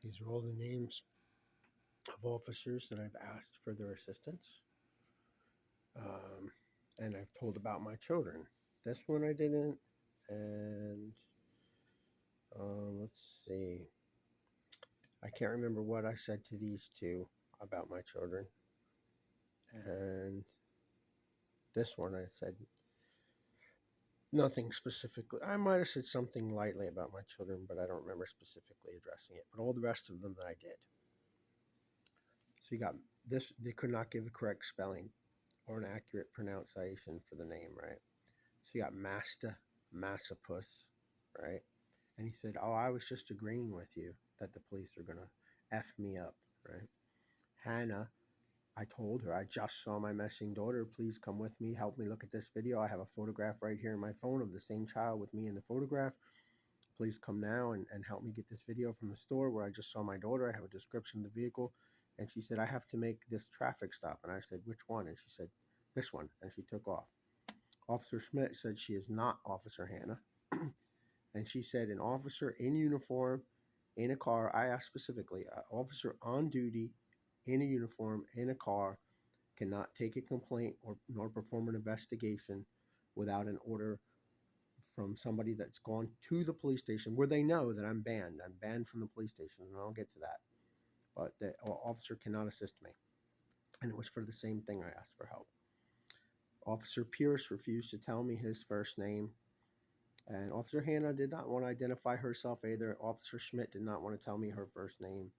These are all the names of officers that I've asked for their assistance. And I've told about my children. This one I didn't. And let's see. I can't remember what I said to these two about my children. And this one I said nothing specifically. I might have said something lightly about my children, but I don't remember specifically addressing it. But all the rest of them that I did. So you got this, they could not give a correct spelling or an accurate pronunciation for the name, right? So you got Massapus, right? And he said, "Oh, I was just agreeing with you that the police are going to F me up," right? Hannah, I told her, "I just saw my missing daughter. Please come with me. Help me look at this video. I have a photograph right here in my phone of the same child with me in the photograph. Please come now and help me get this video from the store where I just saw my daughter. I have a description of the vehicle." And she said, "I have to make this traffic stop." And I said, "Which one?" And she said, "This one." And she took off. Officer Schmidt said she is not Officer Hannah. And she said, "An officer in uniform in a car," I asked specifically, "an officer on duty in a uniform in a car cannot take a complaint or nor perform an investigation without an order from somebody that's gone to the police station where they know that I'm banned. I'm banned from the police station," and I'll get to that. But the officer cannot assist me. And it was for the same thing I asked for help. Officer Pierce refused to tell me his first name. And Officer Hannah did not want to identify herself either. Officer Schmidt did not want to tell me her first name.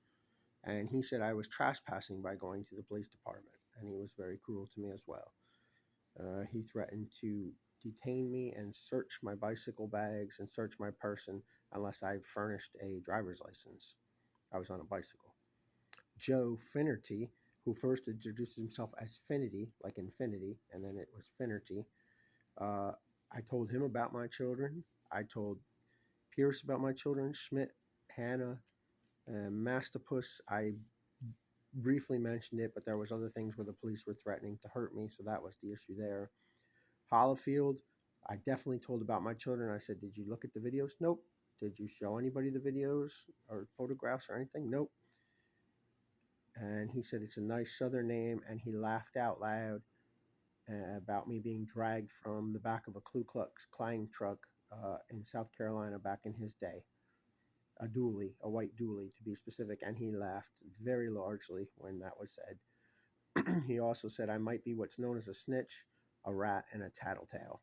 And he said I was trespassing by going to the police department. And he was very cruel to me as well. He threatened to detain me and search my bicycle bags and search my person unless I furnished a driver's license. I was on a bicycle. Joe Finnerty, who first introduced himself as Finity, like infinity, and then it was Finnerty. I told him about my children. I told Pierce about my children, Schmidt, Hannah, Mastopus. I briefly mentioned it, but there was other things where the police were threatening to hurt me, so that was the issue there. Holifield, I definitely told about my children. I said, "Did you look at the videos?" Nope. "Did you show anybody the videos or photographs or anything?" Nope. And he said, "It's a nice southern name," and he laughed out loud about me being dragged from the back of a Ku Klux Klan truck in South Carolina back in his day. A dually, a white dually to be specific, and he laughed very largely when that was said. He also said I might be what's known as a snitch, a rat, and a tattletale.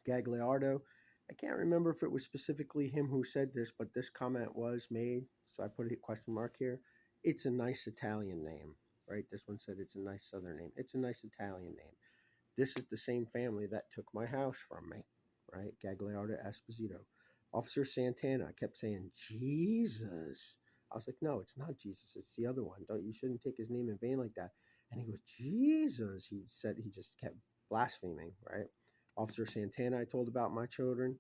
Gagliardo, I can't remember if it was specifically him who said this, but this comment was made, so I put a question mark here. It's a nice Italian name, right? This one said it's a nice southern name. It's a nice Italian name. This is the same family that took my house from me, right? Gagliardo Esposito. Officer Santana, I kept saying, "Jesus." I was like, "No, it's not Jesus. It's the other one. You shouldn't take his name in vain like that." And he goes, "Jesus." He said, he just kept blaspheming, right? Officer Santana, I told about my children.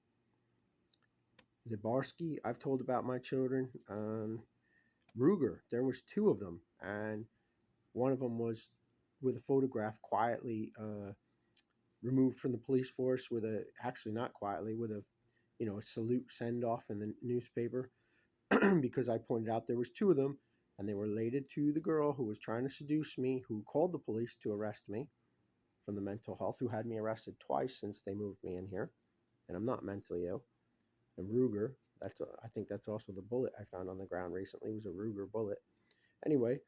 Zabarski, I've told about my children. Ruger, there was two of them, and one of them was with a photograph quietly removed from the police force with a, actually not quietly, with a, a salute send off in the newspaper because I pointed out there was two of them, and they were related to the girl who was trying to seduce me, who called the police to arrest me from the mental health, who had me arrested twice since they moved me in here, and I'm not mentally ill. And Ruger, I think that's also the bullet I found on the ground recently, was a Ruger bullet. Anyway,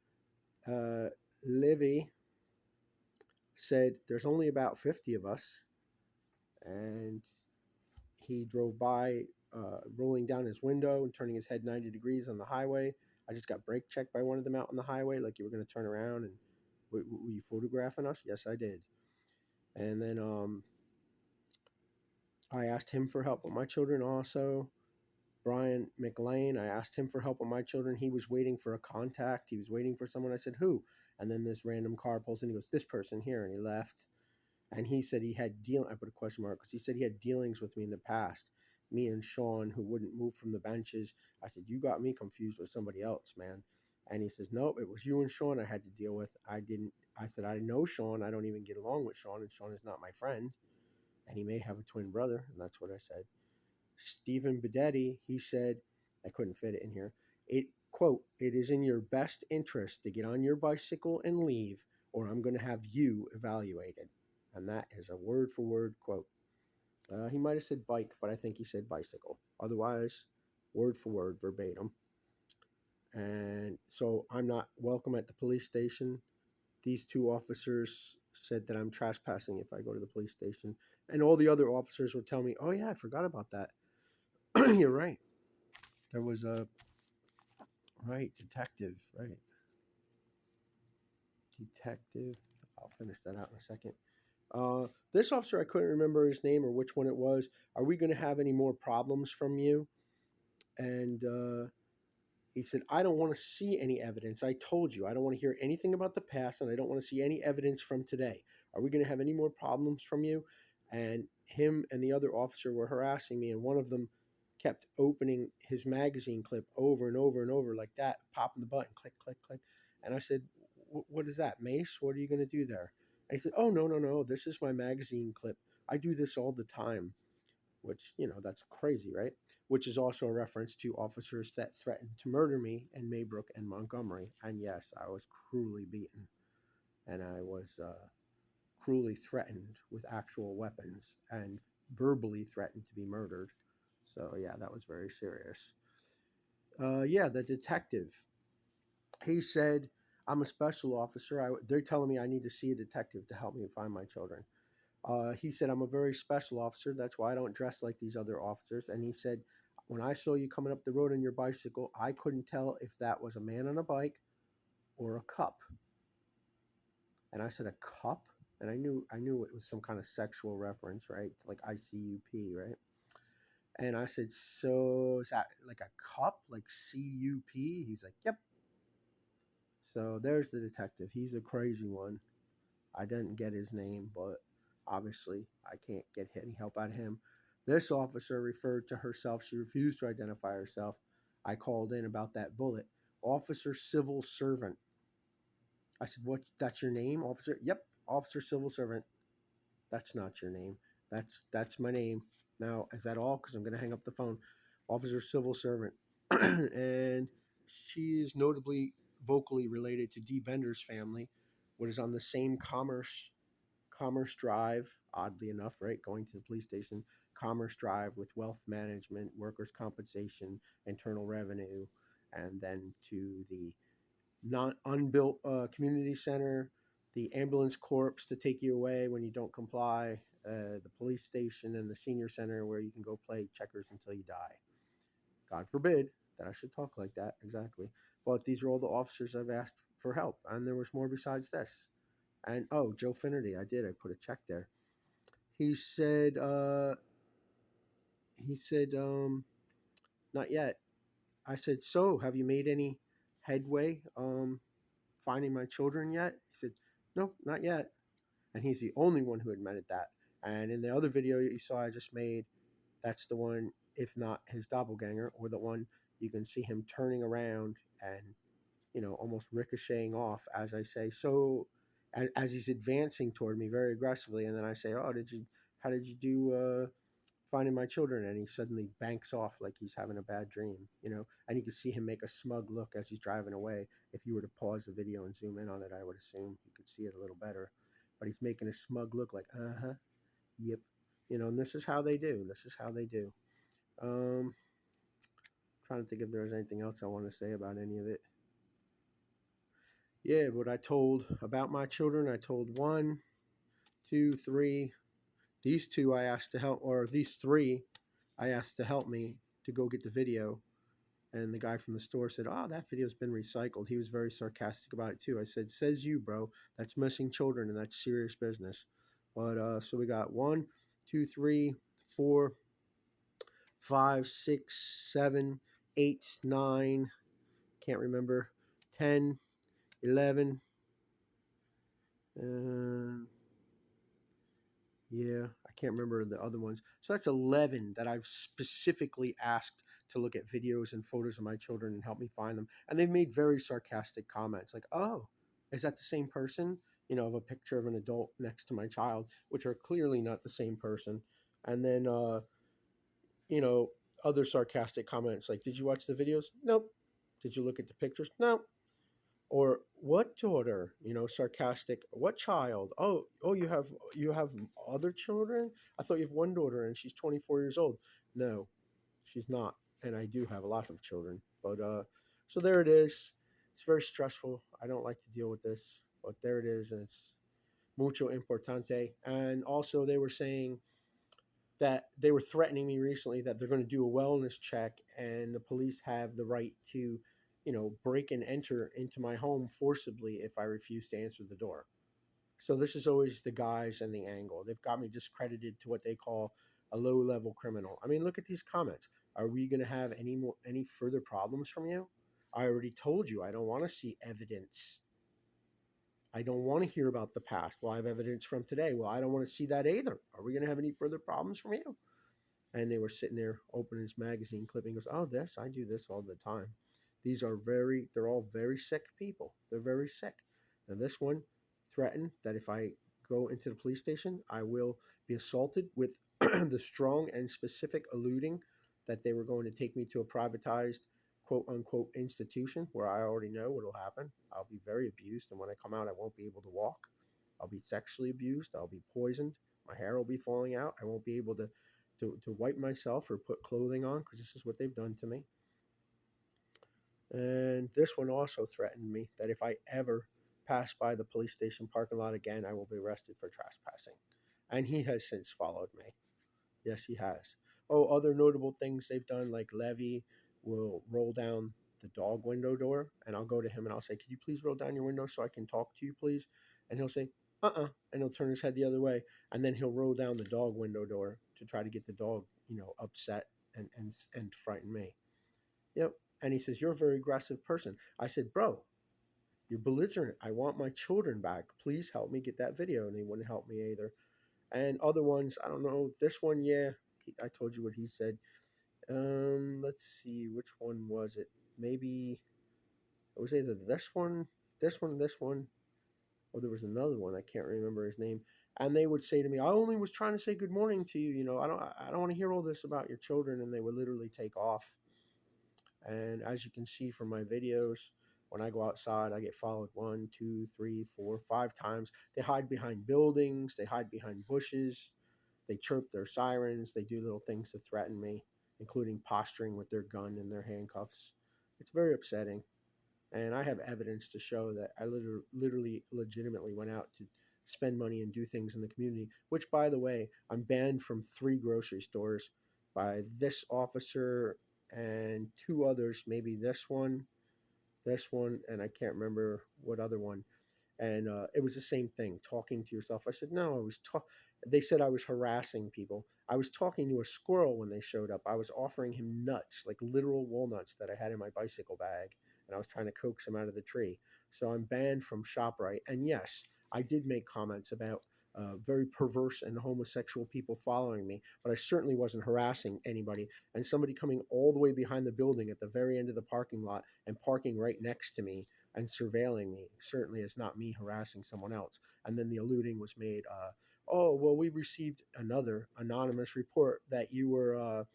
Livy said there's only about 50 of us, and he drove by, rolling down his window and turning his head 90 degrees on the highway. I just got brake checked by one of them out on the highway, like you were going to turn around and were you photographing us? Yes, I did. And then I asked him for help with my children also. Brian McLean, I asked him for help with my children. He was waiting for a contact. He was waiting for someone. I said, "Who?" And then this random car pulls in. He goes, "This person here." And he left. And he said he had I put a question mark because he said he had dealings with me in the past. Me and Sean, who wouldn't move from the benches. I said, "You got me confused with somebody else, man." And he says, "Nope, it was you and Sean I had to deal with. I didn't." I said, "I know Sean. I don't even get along with Sean, and Sean is not my friend. And he may have a twin brother." And that's what I said. Stephen Bedetti, he said, I couldn't fit it in here. quote, "It is in your best interest to get on your bicycle and leave, or I'm going to have you evaluated." And that is a word for word quote. He might have said bike, but I think he said bicycle. Otherwise, word for word, verbatim. And so I'm not welcome at the police station. These two officers said that I'm trespassing if I go to the police station. And all the other officers would tell me, "Oh, yeah, I forgot about that." You're right. There was a, right, detective, right. Detective. I'll finish that out in a second. This officer, I couldn't remember his name or which one it was. "Are we going to have any more problems from you?" And he said, "I don't want to see any evidence. I told you, I don't want to hear anything about the past, and I don't want to see any evidence from today. Are we going to have any more problems from you?" And him and the other officer were harassing me, and one of them kept opening his magazine clip over and over and over like that, popping the button, click, click, click. And I said, "What is that, Mace? What are you going to do there?" And he said, "Oh, no, no, no. This is my magazine clip. I do this all the time." Which, that's crazy, right? Which is also a reference to officers that threatened to murder me in Maybrook and Montgomery. And yes, I was cruelly beaten, and I was cruelly threatened with actual weapons and verbally threatened to be murdered. So, yeah, that was very serious. Yeah, the detective. He said, "I'm a special officer. They're telling me I need to see a detective to help me find my children." He said, "I'm a very special officer. That's why I don't dress like these other officers." And he said, "When I saw you coming up the road on your bicycle, I couldn't tell if that was a man on a bike or a cup." And I said, "A cup?" And I knew it was some kind of sexual reference, right? Like ICUP, right? And I said, "So is that like a cup, like CUP?" He's like, "Yep." So there's the detective. He's a crazy one. I didn't get his name, but obviously I can't get any help out of him. This officer referred to herself. She refused to identify herself. I called in about that bullet. "Officer Civil Servant." I said, "What? That's your name, officer?" "Yep, Officer Civil Servant." "That's not your name." That's my name. Now, is that all? Because I'm going to hang up the phone. "Officer Civil Servant." And she is notably vocally related to Dee Bender's family, what is on the same Commerce Drive, oddly enough, right? Going to the police station, Commerce Drive with wealth management, workers' compensation, internal revenue, and then to the not unbuilt community center, the ambulance corps to take you away when you don't comply, the police station, and the senior center where you can go play checkers until you die. God forbid that I should talk like that, exactly. But these are all the officers I've asked for help, and there was more besides this. And oh, Joe Finnerty, I put a check there. He said, not yet. I said, "So, have you made any headway finding my children yet?" He said, "No, not yet." And he's the only one who admitted that. And in the other video you saw I just made, that's the one, if not his doppelganger, or the one you can see him turning around and, almost ricocheting off as I say, "So," as he's advancing toward me very aggressively. And then I say, "Oh, how did you do finding my children?" And he suddenly banks off like he's having a bad dream. And you can see him make a smug look as he's driving away. If you were to pause the video and zoom in on it, I would assume you could see it a little better. But he's making a smug look like, yep. And this is how they do. This is how they do. Um, Trying to think if there was anything else I want to say about any of it. Yeah, what I told about my children, I told one, two, three. These two I asked to help, or these three I asked to help me to go get the video. And the guy from the store said, "Oh, that video's been recycled." He was very sarcastic about it too. I said, "Says you, bro. That's missing children, and that's serious business." But so we got 1, 2, 3, 4, 5, 6, 7, 8, 9. Can't remember. 10, 11. Uh, Yeah, I can't remember the other ones. So that's 11 that I've specifically asked to look at videos and photos of my children and help me find them. And they've made very sarcastic comments like, "Oh, is that the same person?" Of a picture of an adult next to my child, which are clearly not the same person. And then, you know, other sarcastic comments like, "Did you watch the videos?" "Nope." Did you look at the pictures? No. Or what daughter? Sarcastic. What child? Oh, you have other children? I thought you have one daughter and she's 24 years old. No, she's not. And I do have a lot of children. But so there it is. It's very stressful. I don't like to deal with this, but there it is, and it's mucho importante. And also, they were saying that they were threatening me recently that they're going to do a wellness check, and the police have the right to, break and enter into my home forcibly if I refuse to answer the door. So this is always the guise and the angle. They've got me discredited to what they call a low-level criminal. I mean, look at these comments. Are we going to have any further problems from you? I already told you I don't want to see evidence. I don't want to hear about the past. Well, I have evidence from today. Well, I don't want to see that either. Are we going to have any further problems from you? And they were sitting there opening his magazine clipping. Goes, oh, this I do this all the time. They're all very sick people. They're very sick. And this one threatened that if I go into the police station, I will be assaulted with the strong and specific alluding that they were going to take me to a privatized quote unquote institution where I already know what will happen. I'll be very abused, and when I come out, I won't be able to walk. I'll be sexually abused. I'll be poisoned. My hair will be falling out. I won't be able to wipe myself or put clothing on because this is what they've done to me. And this one also threatened me that if I ever pass by the police station parking lot again, I will be arrested for trespassing. And he has since followed me. Yes, he has. Oh, other notable things they've done, like Levy will roll down the dog window door, and I'll go to him and I'll say, "Could you please roll down your window so I can talk to you, please?" And he'll say, and he'll turn his head the other way, and then he'll roll down the dog window door to try to get the dog, upset and frighten me. Yep. And he says, "You're a very aggressive person." I said, "Bro, you're belligerent. I want my children back. Please help me get that video." And he wouldn't help me either. And other ones, I don't know. This one, yeah, I told you what he said. Let's see, which one was it? Maybe it was either this one, or there was another one. I can't remember his name. And they would say to me, "I only was trying to say good morning to you. I don't want to hear all this about your children." And they would literally take off. And as you can see from my videos, when I go outside, I get followed 1, 2, 3, 4, 5 times. They hide behind buildings. They hide behind bushes. They chirp their sirens. They do little things to threaten me, including posturing with their gun and their handcuffs. It's very upsetting. And I have evidence to show that I literally, legitimately went out to spend money and do things in the community, which, by the way, I'm banned from 3 grocery stores by this officer and 2 others, maybe this one, and I can't remember what other one. And it was the same thing, talking to yourself. I said, no, they said I was harassing people. I was talking to a squirrel when they showed up. I was offering him nuts, like literal walnuts that I had in my bicycle bag, and I was trying to coax him out of the tree. So I'm banned from ShopRite. And yes, I did make comments about very perverse and homosexual people following me, but I certainly wasn't harassing anybody. And somebody coming all the way behind the building at the very end of the parking lot and parking right next to me and surveilling me certainly is not me harassing someone else. And then the alluding was made, oh, well, we received another anonymous report that you were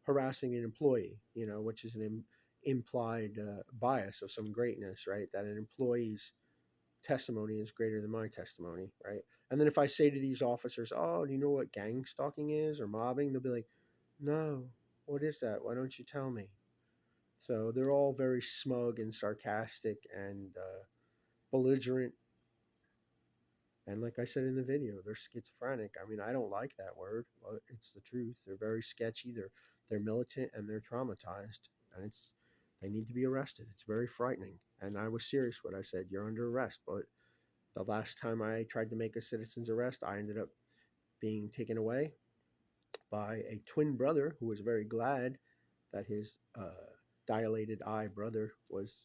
harassing an employee, which is an implied bias of some greatness, right? That an employee's testimony is greater than my testimony, right? And then if I say to these officers, "Oh, do you know what gang stalking is or mobbing?" They'll be like, "No, what is that? Why don't you tell me?" So they're all very smug and sarcastic and belligerent. And like I said in the video, they're schizophrenic. I mean, I don't like that word. Well, it's the truth. They're very sketchy. They're militant and they're traumatized. And they need to be arrested. It's very frightening. And I was serious when I said you're under arrest. But the last time I tried to make a citizen's arrest, I ended up being taken away by a twin brother who was very glad that his dilated eye brother was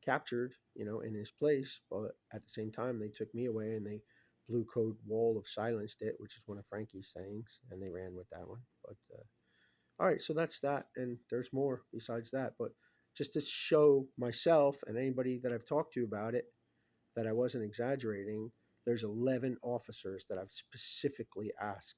captured, in his place. But at the same time, they took me away and they blue code wall of silenced it, which is one of Frankie's sayings, and they ran with that one. But all right, so that's that, and there's more besides that. But just to show myself and anybody that I've talked to about it that I wasn't exaggerating, there's 11 officers that I've specifically asked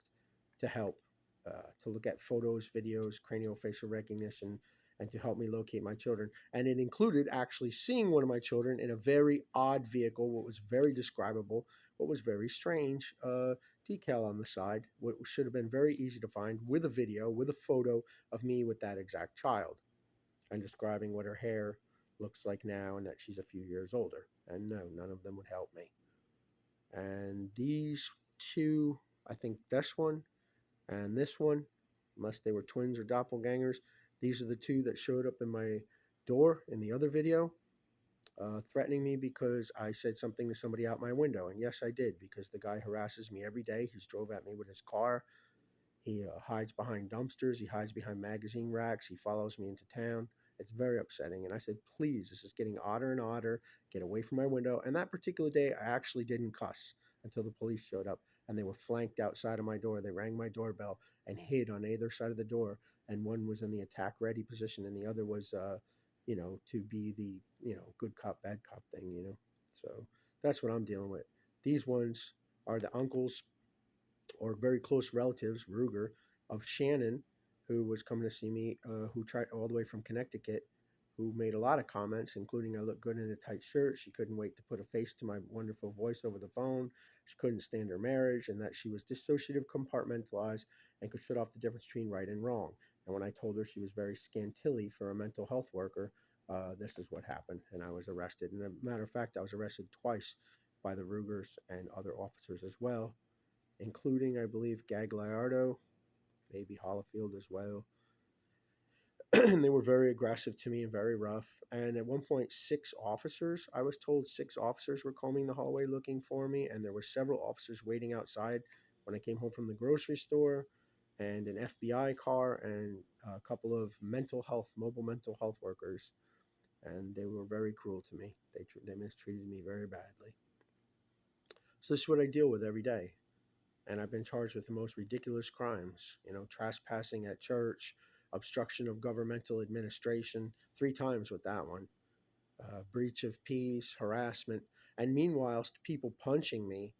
to help, to look at photos, videos, craniofacial recognition, and to help me locate my children. And it included actually seeing one of my children in a very odd vehicle, what was very describable, what was very strange, decal on the side, what should have been very easy to find, with a video, with a photo of me with that exact child, and describing what her hair looks like now and that she's a few years older. And no, none of them would help me. And these two, I think this one and this one, unless they were twins or doppelgangers, these are the two that showed up in my door in the other video, threatening me because I said something to somebody out my window. And yes, I did, because the guy harasses me every day. He's drove at me with his car. He hides behind dumpsters. He hides behind magazine racks. He follows me into town. It's very upsetting. And I said, please, this is getting odder and odder. Get away from my window. And that particular day, I actually didn't cuss until the police showed up. And they were flanked outside of my door. They rang my doorbell and hid on either side of the door. And one was in the attack ready position, and the other was, to be the, good cop, bad cop thing. So that's what I'm dealing with. These ones are the uncles or very close relatives, Ruger, of Shannon, who was coming to see me, who tried all the way from Connecticut, who made a lot of comments, including I look good in a tight shirt. She couldn't wait to put a face to my wonderful voice over the phone. She couldn't stand her marriage, and that she was dissociative, compartmentalized, and could shut off the difference between right and wrong. And when I told her she was very scantily for a mental health worker, this is what happened, and I was arrested. And as a matter of fact, I was arrested twice by the Rugers and other officers as well, including, I believe, Gagliardo, maybe Holifield as well. They were very aggressive to me and very rough. And at one point, I was told 6 officers were combing the hallway looking for me. And there were several officers waiting outside when I came home from the grocery store, and an FBI car, and a couple of mobile mental health workers. And they were very cruel to me. They mistreated me very badly. So this is what I deal with every day. And I've been charged with the most ridiculous crimes, trespassing at church, obstruction of governmental administration, 3 times with that one, breach of peace, harassment. And meanwhile, people punching me,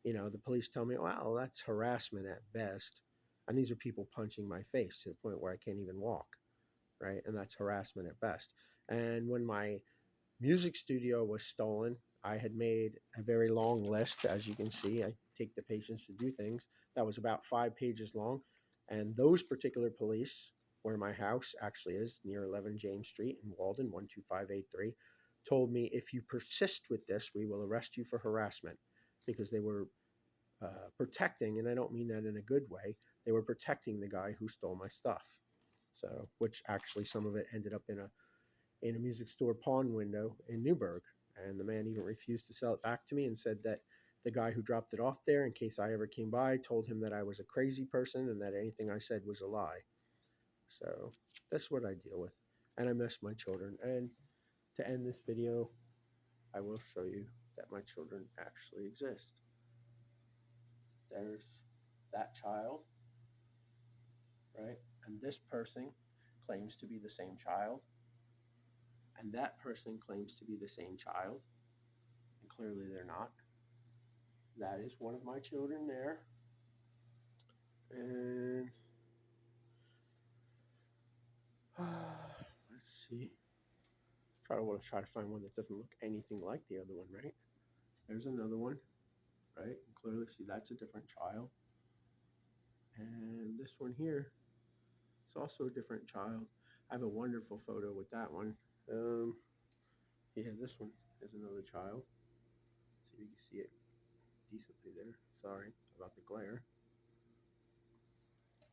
the police tell me, well, that's harassment at best. And these are people punching my face to the point where I can't even walk, right? And that's harassment at best. And when my music studio was stolen, I had made a very long list. As you can see, I take the patience to do things. That was about 5 pages long. And those particular police, where my house actually is, near 11 James Street in Walden, 12583, told me, if you persist with this, we will arrest you for harassment, because they were protecting, and I don't mean that in a good way, they were protecting the guy who stole my stuff. So, which actually some of it ended up in a music store pawn window in Newburgh. And the man even refused to sell it back to me and said that the guy who dropped it off there, in case I ever came by, told him that I was a crazy person and that anything I said was a lie. So that's what I deal with. And I miss my children. And to end this video, I will show you that my children actually exist. There's that child, right? And this person claims to be the same child. And that person claims to be the same child. And clearly they're not. That is one of my children there. And let's see. Want to try to find one that doesn't look anything like the other one, right? There's another one, right? And clearly, see, that's a different child. And this one here is also a different child. I have a wonderful photo with that one. Yeah, this one is another child. See if you can see it decently there. Sorry about the glare.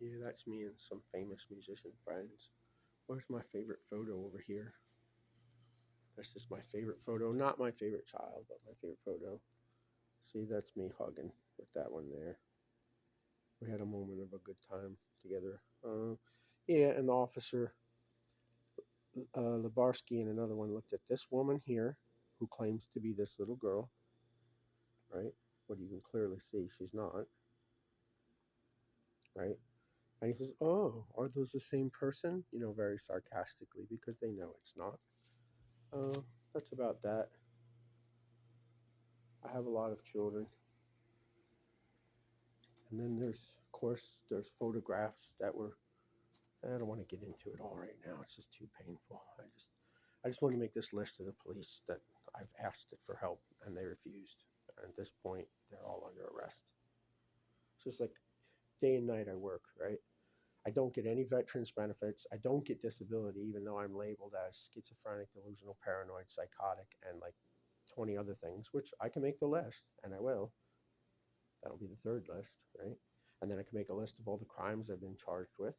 Yeah, that's me and some famous musician friends. Where's my favorite photo over here? That's just my favorite photo. Not my favorite child, but my favorite photo. See, that's me hugging with that one there. We had a moment of a good time together. Yeah, and the officer, Lebarsky, and another one looked at this woman here, who claims to be this little girl, right? But you can clearly see she's not, right? And he says, oh, are those the same person? Very sarcastically, because they know it's not. That's about that. I have a lot of children. And then there's, of course, there's photographs that were I don't want to get into it all right now. It's just too painful. I just want to make this list of the police that I've asked for help and they refused. And at this point, they're all under arrest. It's just like day and night I work, right? I don't get any veterans benefits. I don't get disability, even though I'm labeled as schizophrenic, delusional, paranoid, psychotic, and like 20 other things, which I can make the list, and I will. That'll be the third list, right? And then I can make a list of all the crimes I've been charged with.